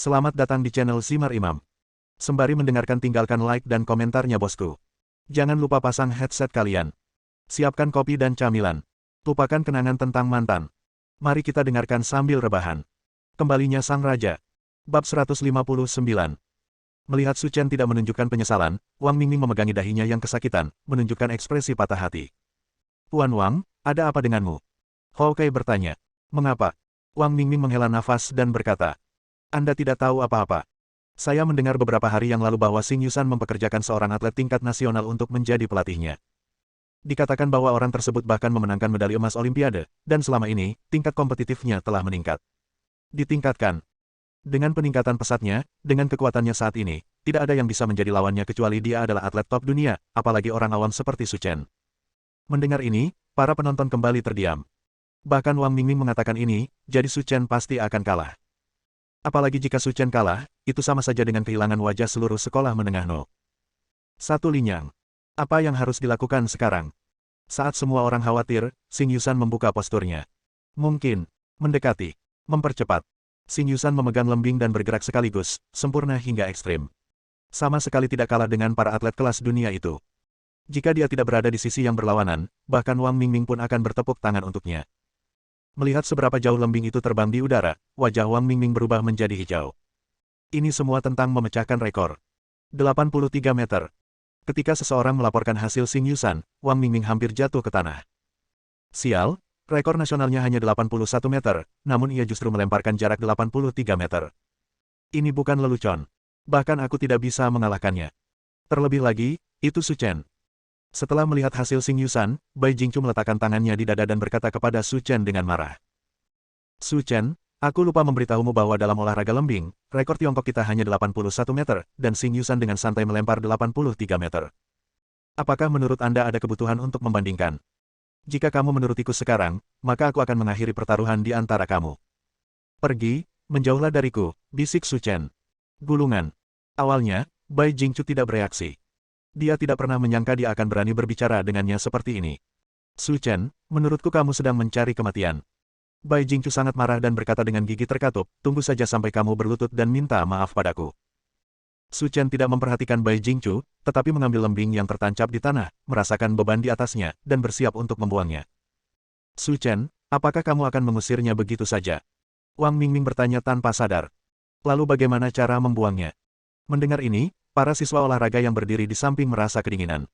Selamat datang di channel Simar Imam. Sembari mendengarkan tinggalkan like dan komentarnya bosku. Jangan lupa pasang headset kalian. Siapkan kopi dan camilan. Lupakan kenangan tentang mantan. Mari kita dengarkan sambil rebahan. Kembalinya Sang Raja. Bab 159. Melihat Su Chen tidak menunjukkan penyesalan, Wang Mingming memegangi dahinya yang kesakitan, menunjukkan ekspresi patah hati. Tuan Wang, ada apa denganmu? Hou Kai bertanya. Mengapa? Wang Mingming menghela nafas dan berkata. Anda tidak tahu apa-apa. Saya mendengar beberapa hari yang lalu bahwa Xing Yusan mempekerjakan seorang atlet tingkat nasional untuk menjadi pelatihnya. Dikatakan bahwa orang tersebut bahkan memenangkan medali emas Olimpiade, dan selama ini, tingkat kompetitifnya telah meningkat. Ditingkatkan. Dengan peningkatan pesatnya, dengan kekuatannya saat ini, tidak ada yang bisa menjadi lawannya kecuali dia adalah atlet top dunia, apalagi orang awam seperti Su Chen. Mendengar ini, para penonton kembali terdiam. Bahkan Wang Mingming mengatakan ini, jadi Su Chen pasti akan kalah. Apalagi jika Su Chen kalah, itu sama saja dengan kehilangan wajah seluruh sekolah menengah No. 1 Linyang. Apa yang harus dilakukan sekarang? Saat semua orang khawatir, Xing Yusan membuka posturnya. Mungkin, mendekati, mempercepat. Xing Yusan memegang lembing dan bergerak sekaligus, sempurna hingga ekstrim. Sama sekali tidak kalah dengan para atlet kelas dunia itu. Jika dia tidak berada di sisi yang berlawanan, bahkan Wang Mingming pun akan bertepuk tangan untuknya. Melihat seberapa jauh lembing itu terbang di udara, wajah Wang Mingming berubah menjadi hijau. Ini semua tentang memecahkan rekor. 83 meter. Ketika seseorang melaporkan hasil Xing Yusan, Wang Mingming hampir jatuh ke tanah. Sial, rekor nasionalnya hanya 81 meter, namun ia justru melemparkan jarak 83 meter. Ini bukan lelucon. Bahkan aku tidak bisa mengalahkannya. Terlebih lagi, itu Su Chen. Setelah melihat hasil Xing Yusan, Bai Jingchu meletakkan tangannya di dada dan berkata kepada Su Chen dengan marah. Su Chen, aku lupa memberitahumu bahwa dalam olahraga lembing, rekor Tiongkok kita hanya 81 meter, dan Xing Yusan dengan santai melempar 83 meter. Apakah menurut Anda ada kebutuhan untuk membandingkan? Jika kamu menurutiku sekarang, maka aku akan mengakhiri pertaruhan di antara kamu. Pergi, menjauhlah dariku, bisik Su Chen. Gulungan. Awalnya, Bai Jingchu tidak bereaksi. Dia tidak pernah menyangka dia akan berani berbicara dengannya seperti ini. Su Chen, menurutku kamu sedang mencari kematian. Bai Jingchu sangat marah dan berkata dengan gigi terkatup, tunggu saja sampai kamu berlutut dan minta maaf padaku. Su Chen tidak memperhatikan Bai Jingchu, tetapi mengambil lembing yang tertancap di tanah, merasakan beban di atasnya, dan bersiap untuk membuangnya. Su Chen, apakah kamu akan mengusirnya begitu saja? Wang Mingming bertanya tanpa sadar. Lalu bagaimana cara membuangnya? Mendengar ini, para siswa olahraga yang berdiri di samping merasa kedinginan.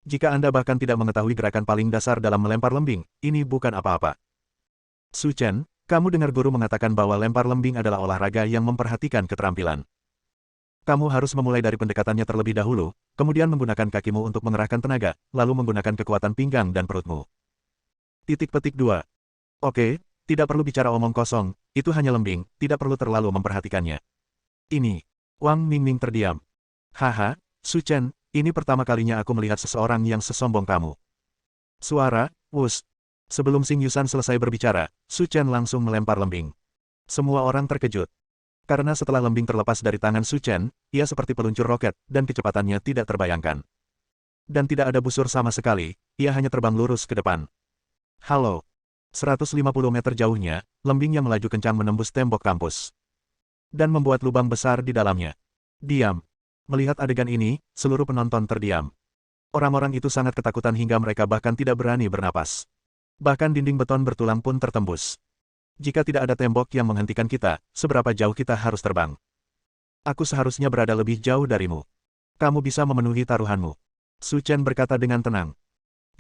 Jika Anda bahkan tidak mengetahui gerakan paling dasar dalam melempar lembing, ini bukan apa-apa. Su Chen, kamu dengar guru mengatakan bahwa lempar lembing adalah olahraga yang memperhatikan keterampilan. Kamu harus memulai dari pendekatannya terlebih dahulu, kemudian menggunakan kakimu untuk mengerahkan tenaga, lalu menggunakan kekuatan pinggang dan perutmu. Titik petik 2. Oke, tidak perlu bicara omong kosong, itu hanya lembing, tidak perlu terlalu memperhatikannya. Ini. Wang Mingming terdiam. Haha, Su Chen, ini pertama kalinya aku melihat seseorang yang sesombong kamu. Suara, wus. Sebelum Xing Yusan selesai berbicara, Su Chen langsung melempar lembing. Semua orang terkejut. Karena setelah lembing terlepas dari tangan Su Chen, ia seperti peluncur roket, dan kecepatannya tidak terbayangkan. Dan tidak ada busur sama sekali, ia hanya terbang lurus ke depan. Halo. 150 meter jauhnya, lembing yang melaju kencang menembus tembok kampus. Dan membuat lubang besar di dalamnya. Diam. Melihat adegan ini, seluruh penonton terdiam. Orang-orang itu sangat ketakutan hingga mereka bahkan tidak berani bernapas. Bahkan dinding beton bertulang pun tertembus. Jika tidak ada tembok yang menghentikan kita, seberapa jauh kita harus terbang? Aku seharusnya berada lebih jauh darimu. Kamu bisa memenuhi taruhanmu. Su Chen berkata dengan tenang.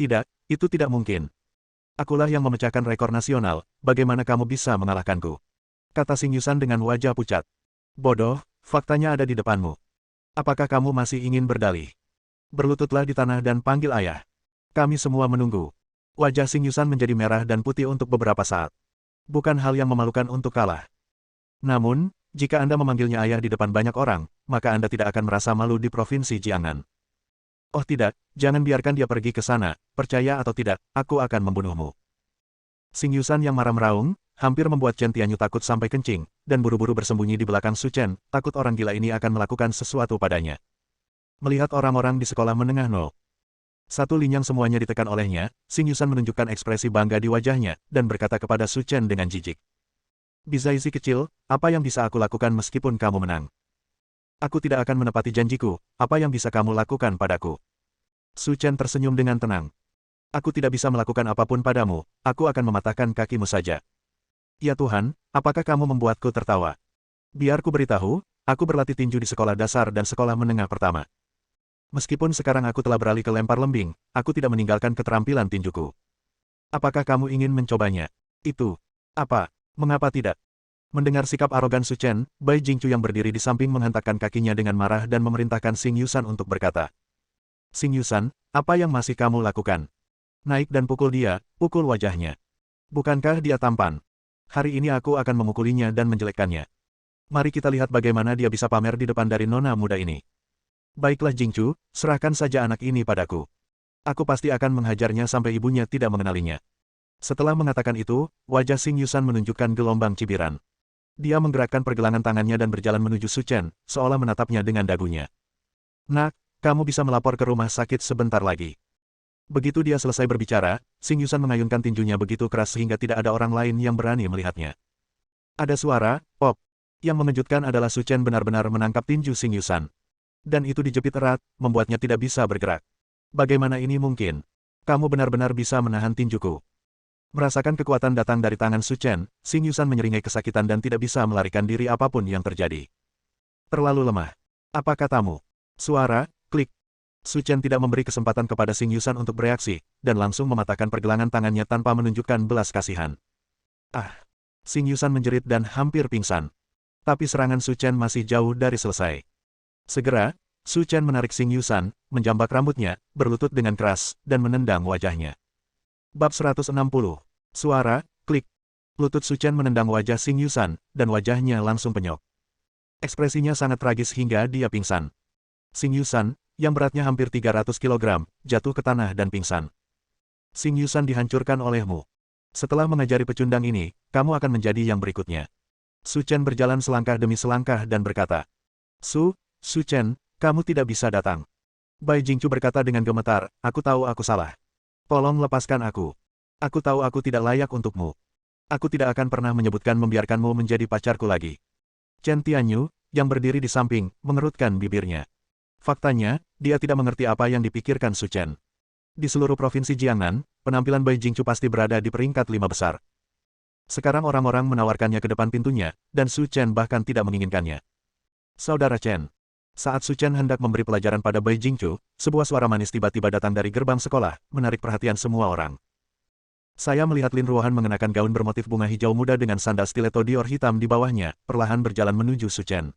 Tidak, itu tidak mungkin. Akulah yang memecahkan rekor nasional, bagaimana kamu bisa mengalahkanku? Kata Xing Yusan dengan wajah pucat. Bodoh, faktanya ada di depanmu. Apakah kamu masih ingin berdalih? Berlututlah di tanah dan panggil ayah. Kami semua menunggu. Wajah Xing Yusan menjadi merah dan putih untuk beberapa saat. Bukan hal yang memalukan untuk kalah. Namun, jika Anda memanggilnya ayah di depan banyak orang, maka Anda tidak akan merasa malu di Provinsi Jiangnan. Oh tidak, jangan biarkan dia pergi ke sana, percaya atau tidak, aku akan membunuhmu. Xing Yusan yang marah meraung, hampir membuat Chen Tianyu takut sampai kencing, dan buru-buru bersembunyi di belakang Su Chen, takut orang gila ini akan melakukan sesuatu padanya. Melihat orang-orang di sekolah menengah No. 1 Linyang semuanya ditekan olehnya, Xing Yusan menunjukkan ekspresi bangga di wajahnya, dan berkata kepada Su Chen dengan jijik. Bizaizi kecil, apa yang bisa aku lakukan meskipun kamu menang? Aku tidak akan menepati janjiku, apa yang bisa kamu lakukan padaku? Su Chen tersenyum dengan tenang. Aku tidak bisa melakukan apapun padamu, aku akan mematahkan kakimu saja. Ya Tuhan, apakah kamu membuatku tertawa? Biar ku beritahu, aku berlatih tinju di sekolah dasar dan sekolah menengah pertama. Meskipun sekarang aku telah beralih ke lempar lembing, aku tidak meninggalkan keterampilan tinjuku. Apakah kamu ingin mencobanya? Itu. Apa? Mengapa tidak? Mendengar sikap arogan Su Chen, Bai Jingchu yang berdiri di samping menghentakkan kakinya dengan marah dan memerintahkan Xing Yusan untuk berkata. Xing Yusan, apa yang masih kamu lakukan? Naik dan pukul dia, pukul wajahnya. Bukankah dia tampan? Hari ini aku akan memukulinya dan menjelekkannya. Mari kita lihat bagaimana dia bisa pamer di depan dari nona muda ini. Baiklah Jingchu, serahkan saja anak ini padaku. Aku pasti akan menghajarnya sampai ibunya tidak mengenalinya. Setelah mengatakan itu, wajah Xing Yusan menunjukkan gelombang cibiran. Dia menggerakkan pergelangan tangannya dan berjalan menuju Su Chen, seolah menatapnya dengan dagunya. Nak, kamu bisa melapor ke rumah sakit sebentar lagi. Begitu dia selesai berbicara, Xing Yusan mengayunkan tinjunya begitu keras sehingga tidak ada orang lain yang berani melihatnya. Ada suara, pop. Yang mengejutkan adalah Su Chen benar-benar menangkap tinju Xing Yusan. Dan itu dijepit erat, membuatnya tidak bisa bergerak. Bagaimana ini mungkin? Kamu benar-benar bisa menahan tinjuku. Merasakan kekuatan datang dari tangan Su Chen, Xing Yusan menyeringai kesakitan dan tidak bisa melarikan diri apapun yang terjadi. Terlalu lemah. Apa katamu? Suara, klik. Su Chen tidak memberi kesempatan kepada Xing Yusan untuk bereaksi, dan langsung mematahkan pergelangan tangannya tanpa menunjukkan belas kasihan. Ah! Xing Yusan menjerit dan hampir pingsan. Tapi serangan Su Chen masih jauh dari selesai. Segera, Su Chen menarik Xing Yusan, menjambak rambutnya, berlutut dengan keras, dan menendang wajahnya. Bab 160. Suara, klik. Lutut Su Chen menendang wajah Xing Yusan, dan wajahnya langsung penyok. Ekspresinya sangat tragis hingga dia pingsan. Xing Yusan, yang beratnya hampir 300 kg, jatuh ke tanah dan pingsan. Xing Yusan dihancurkan olehmu. Setelah mengajari pecundang ini, kamu akan menjadi yang berikutnya. Su Chen berjalan selangkah demi selangkah dan berkata. Su Chen, kamu tidak bisa datang. Bai Jingchu berkata dengan gemetar, aku tahu aku salah. Tolong lepaskan aku. Aku tahu aku tidak layak untukmu. Aku tidak akan pernah menyebutkan membiarkanmu menjadi pacarku lagi. Chen Tianyu, yang berdiri di samping, mengerutkan bibirnya. Faktanya, dia tidak mengerti apa yang dipikirkan Su Chen. Di seluruh provinsi Jiangnan, penampilan Bai Jingchu pasti berada di peringkat 5 besar. Sekarang orang-orang menawarkannya ke depan pintunya, dan Su Chen bahkan tidak menginginkannya. Saudara Chen. Saat Su Chen hendak memberi pelajaran pada Bai Jingchu, sebuah suara manis tiba-tiba datang dari gerbang sekolah, menarik perhatian semua orang. Saya melihat Lin Ruohan mengenakan gaun bermotif bunga hijau muda dengan sandal stiletto Dior hitam di bawahnya, perlahan berjalan menuju Su Chen.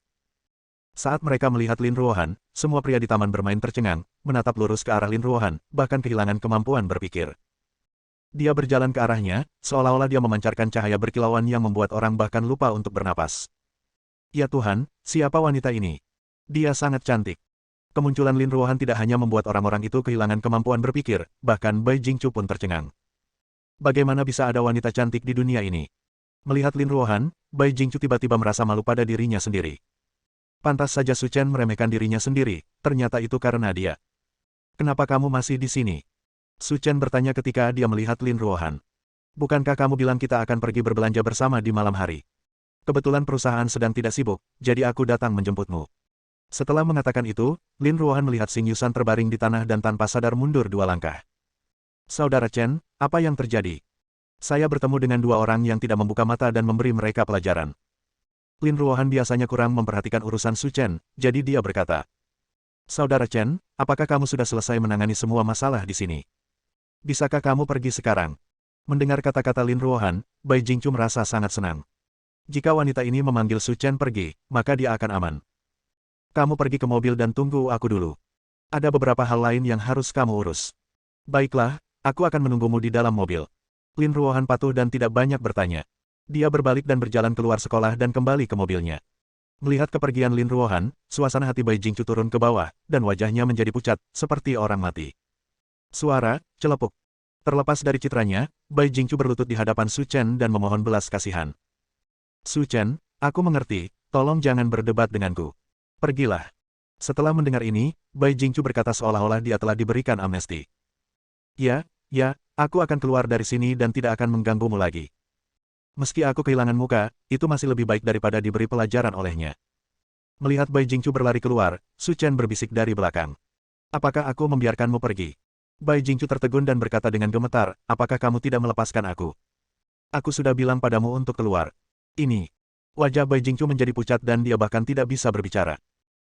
Saat mereka melihat Lin Ruohan, semua pria di taman bermain tercengang, menatap lurus ke arah Lin Ruohan, bahkan kehilangan kemampuan berpikir. Dia berjalan ke arahnya, seolah-olah dia memancarkan cahaya berkilauan yang membuat orang bahkan lupa untuk bernapas. Ya Tuhan, siapa wanita ini? Dia sangat cantik. Kemunculan Lin Ruohan tidak hanya membuat orang-orang itu kehilangan kemampuan berpikir, bahkan Bai Jingchu pun tercengang. Bagaimana bisa ada wanita cantik di dunia ini? Melihat Lin Ruohan, Bai Jingchu tiba-tiba merasa malu pada dirinya sendiri. Pantas saja Su Chen meremehkan dirinya sendiri, ternyata itu karena dia. Kenapa kamu masih di sini? Su Chen bertanya ketika dia melihat Lin Ruohan. Bukankah kamu bilang kita akan pergi berbelanja bersama di malam hari? Kebetulan perusahaan sedang tidak sibuk, jadi aku datang menjemputmu. Setelah mengatakan itu, Lin Ruohan melihat Xing Yusan terbaring di tanah dan tanpa sadar mundur 2 langkah. Saudara Chen, apa yang terjadi? Saya bertemu dengan 2 orang yang tidak membuka mata dan memberi mereka pelajaran. Lin Ruohan biasanya kurang memperhatikan urusan Su Chen, jadi dia berkata. Saudara Chen, apakah kamu sudah selesai menangani semua masalah di sini? Bisakah kamu pergi sekarang? Mendengar kata-kata Lin Ruohan, Bai Jingchu merasa sangat senang. Jika wanita ini memanggil Su Chen pergi, maka dia akan aman. Kamu pergi ke mobil dan tunggu aku dulu. Ada beberapa hal lain yang harus kamu urus. Baiklah, aku akan menunggumu di dalam mobil. Lin Ruohan patuh dan tidak banyak bertanya. Dia berbalik dan berjalan keluar sekolah dan kembali ke mobilnya. Melihat kepergian Lin Ruohan, suasana hati Bai Jingchu turun ke bawah, dan wajahnya menjadi pucat, seperti orang mati. Suara, celepuk. Terlepas dari citranya, Bai Jingchu berlutut di hadapan Su Chen dan memohon belas kasihan. Su Chen, aku mengerti, tolong jangan berdebat denganku. Pergilah. Setelah mendengar ini, Bai Jingchu berkata seolah-olah dia telah diberikan amnesti. Ya, aku akan keluar dari sini dan tidak akan mengganggumu lagi. Meski aku kehilangan muka, itu masih lebih baik daripada diberi pelajaran olehnya. Melihat Bai Jingchu berlari keluar, Su Chen berbisik dari belakang. Apakah aku membiarkanmu pergi? Bai Jingchu tertegun dan berkata dengan gemetar, apakah kamu tidak melepaskan aku? Aku sudah bilang padamu untuk keluar. Ini. Wajah Bai Jingchu menjadi pucat dan dia bahkan tidak bisa berbicara.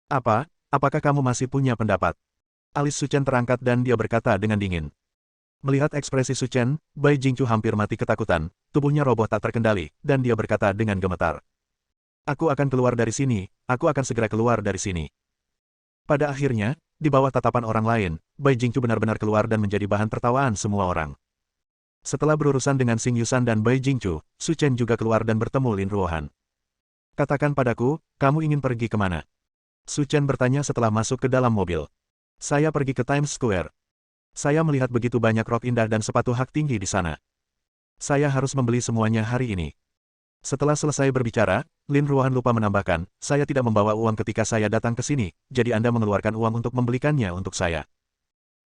Apa? Apakah kamu masih punya pendapat? Alis Su Chen terangkat dan dia berkata dengan dingin. Melihat ekspresi Su Chen, Bai Jingchu hampir mati ketakutan, tubuhnya roboh tak terkendali, dan dia berkata dengan gemetar. Aku akan keluar dari sini, aku akan segera keluar dari sini. Pada akhirnya, di bawah tatapan orang lain, Bai Jingchu benar-benar keluar dan menjadi bahan tertawaan semua orang. Setelah berurusan dengan Xing Yusan dan Bai Jingchu, Su Chen juga keluar dan bertemu Lin Ruohan. Katakan padaku, kamu ingin pergi kemana? Su Chen bertanya setelah masuk ke dalam mobil. Saya pergi ke Times Square. Saya melihat begitu banyak rok indah dan sepatu hak tinggi di sana. Saya harus membeli semuanya hari ini. Setelah selesai berbicara, Lin Ruohan lupa menambahkan, saya tidak membawa uang ketika saya datang ke sini, jadi Anda mengeluarkan uang untuk membelikannya untuk saya.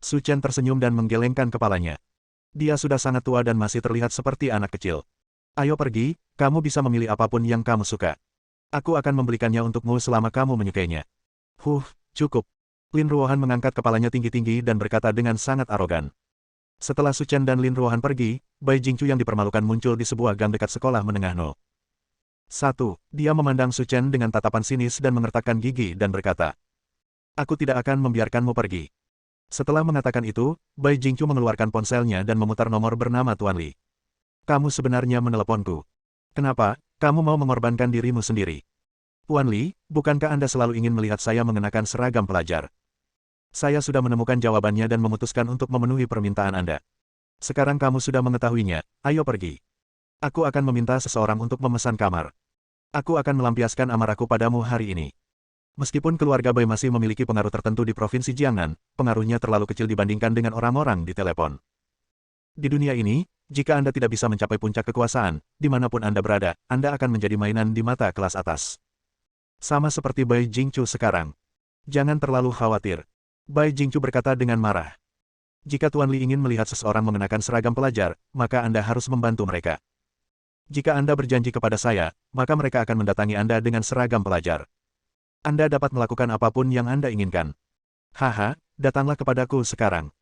Su Chen tersenyum dan menggelengkan kepalanya. Dia sudah sangat tua dan masih terlihat seperti anak kecil. Ayo pergi, kamu bisa memilih apapun yang kamu suka. Aku akan membelikannya untukmu selama kamu menyukainya. Cukup. Lin Ruohan mengangkat kepalanya tinggi-tinggi dan berkata dengan sangat arogan. Setelah Su Chen dan Lin Ruohan pergi, Bai Jingchu yang dipermalukan muncul di sebuah gang dekat sekolah menengah No. 1. Dia memandang Su Chen dengan tatapan sinis dan mengertakkan gigi dan berkata, aku tidak akan membiarkanmu pergi. Setelah mengatakan itu, Bai Jingchu mengeluarkan ponselnya dan memutar nomor bernama Tuan Li. Kamu sebenarnya meneleponku. Kenapa, kamu mau mengorbankan dirimu sendiri? Tuan Li, bukankah Anda selalu ingin melihat saya mengenakan seragam pelajar? Saya sudah menemukan jawabannya dan memutuskan untuk memenuhi permintaan Anda. Sekarang kamu sudah mengetahuinya, ayo pergi. Aku akan meminta seseorang untuk memesan kamar. Aku akan melampiaskan amarahku padamu hari ini. Meskipun keluarga Bai masih memiliki pengaruh tertentu di Provinsi Jiangnan, pengaruhnya terlalu kecil dibandingkan dengan orang-orang di telepon. Di dunia ini, jika Anda tidak bisa mencapai puncak kekuasaan, dimanapun Anda berada, Anda akan menjadi mainan di mata kelas atas. Sama seperti Bai Jingchu sekarang. Jangan terlalu khawatir. Bai Jingchu berkata dengan marah. Jika Tuan Li ingin melihat seseorang mengenakan seragam pelajar, maka Anda harus membantu mereka. Jika Anda berjanji kepada saya, maka mereka akan mendatangi Anda dengan seragam pelajar. Anda dapat melakukan apapun yang Anda inginkan. Haha, datanglah kepadaku sekarang.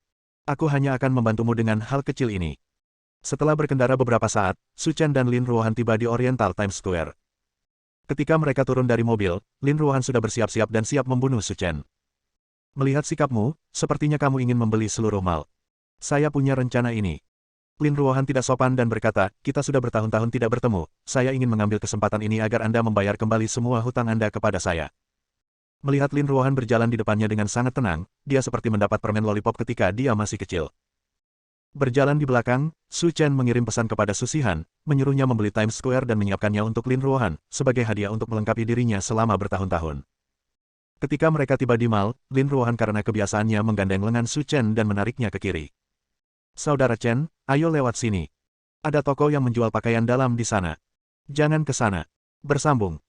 Aku hanya akan membantumu dengan hal kecil ini. Setelah berkendara beberapa saat, Su Chen dan Lin Ruohan tiba di Oriental Times Square. Ketika mereka turun dari mobil, Lin Ruohan sudah bersiap-siap dan siap membunuh Su Chen. Melihat sikapmu, sepertinya kamu ingin membeli seluruh mal. Saya punya rencana ini. Lin Ruohan tidak sopan dan berkata, kita sudah bertahun-tahun tidak bertemu, saya ingin mengambil kesempatan ini agar Anda membayar kembali semua hutang Anda kepada saya. Melihat Lin Ruohan berjalan di depannya dengan sangat tenang, dia seperti mendapat permen lollipop ketika dia masih kecil. Berjalan di belakang, Su Chen mengirim pesan kepada Su Shihan, menyuruhnya membeli Times Square dan menyiapkannya untuk Lin Ruohan, sebagai hadiah untuk melengkapi dirinya selama bertahun-tahun. Ketika mereka tiba di mal, Lin Ruohan karena kebiasaannya menggandeng lengan Su Chen dan menariknya ke kiri. Saudara Chen, ayo lewat sini. Ada toko yang menjual pakaian dalam di sana. Jangan ke sana. Bersambung.